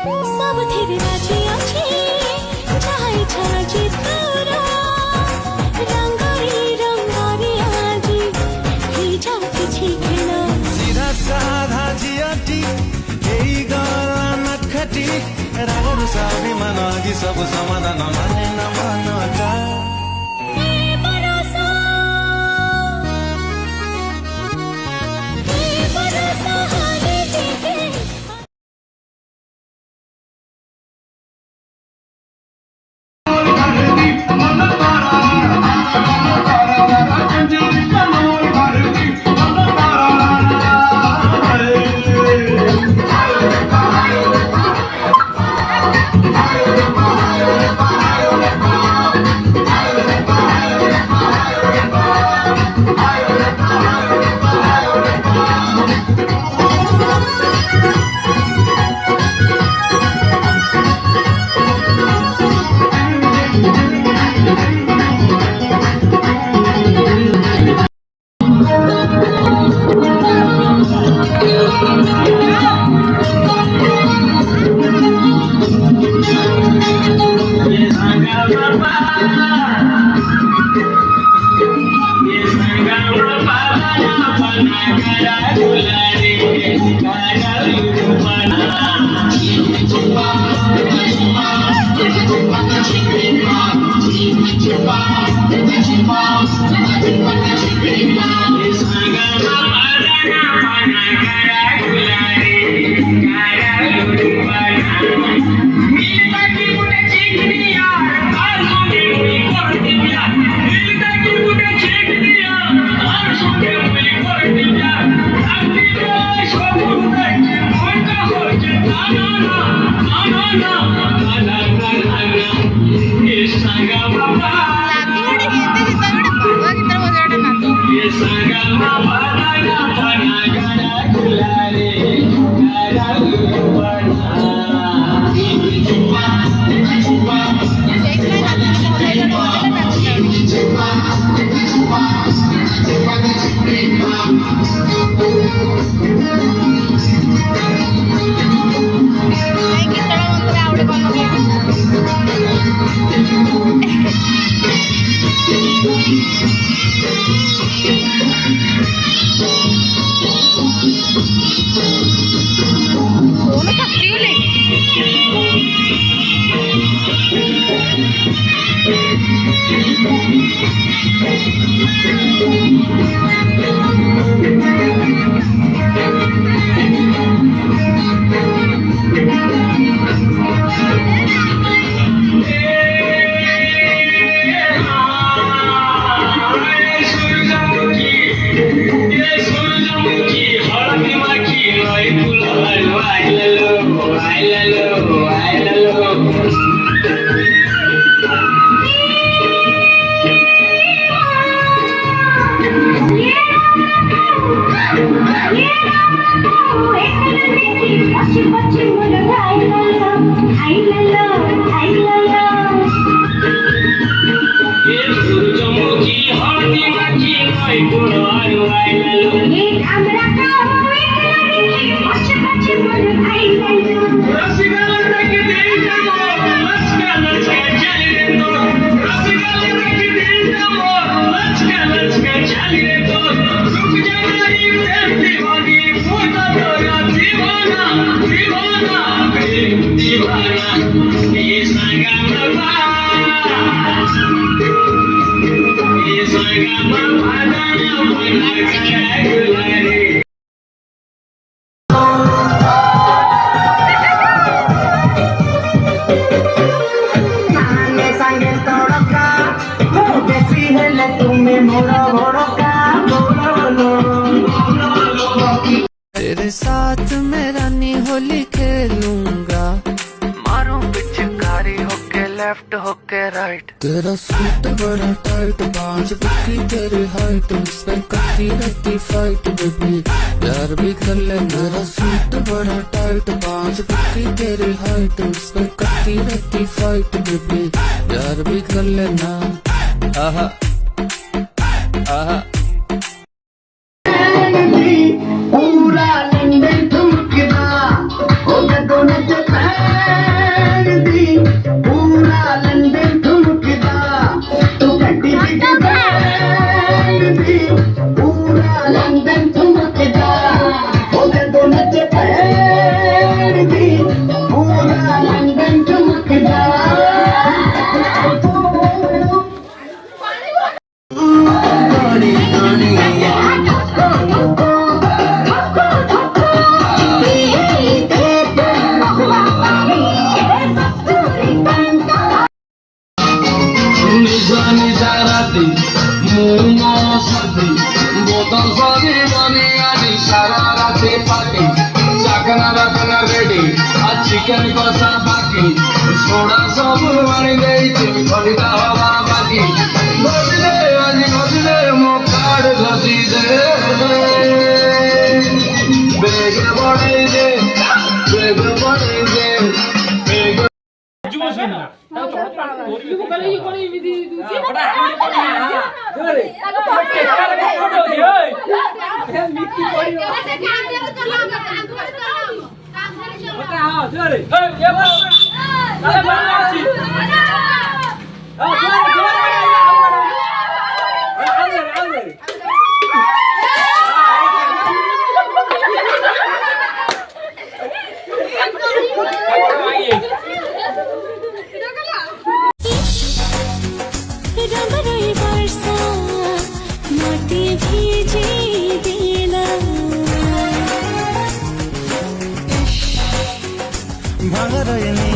ସବୁଥିରେ ରାଜି ଅଛି ଯାହା ଇଚ୍ଛା ଅଛି ତୋର ରଙ୍ଗରେ ଆଜି ହେଇଯାଉ କିଛି ଖେଳ ସିଧା ସାଧା ଝିଅଟି ହେଇଗଲା ନଖଟି ରାଗରୁ ସ୍ୱାଭିମାନ ଆଜି ସବୁ ସମାଧାନ ମାନେ ନ ମାନଟା तेरे साथ मैं रानी होली खेलूंगा, मारूं पिचकारी होके लेफ्ट होके राइट। तेरा सूट बड़ा टाइट, बांझ बुकी तेरी हाइट, उसमें करती रहती फाइट बेबी, प्यार भी कर ले। मेरा सूट बड़ा टाइट, बांझ बुकी तेरी हाइट, उसमें करती रहती फाइट बेबी, प्यार भी कर लेना। आहा आहा पूरा लंदन ठुमकदा, ओ गगन दी पूरा लंदन ठुमकदा तू कड्डी बिग बैंड दी पूरा लंदन ठुमकदा ओ जदों नच पैर दी पूरा लंदन ठुमकदा गाड़ी गाड़ी নিশা নিশা রাতে মৌন সাথে বোতল সবই বনে আনি সারা রাতে পার্টি চাকনা বাকনা রেডি আর চিকেন কষা বাকি সোডা সবু আনি দেইছি খলিদা হওয়া বাকি ঘষিলে আজ ঘষিলে মো কার্ড ঘষি দে বেগ বড়াই দে বেগ বড়াই দে বেগ रंगरई बरसा माटी भीजी देना भागर ये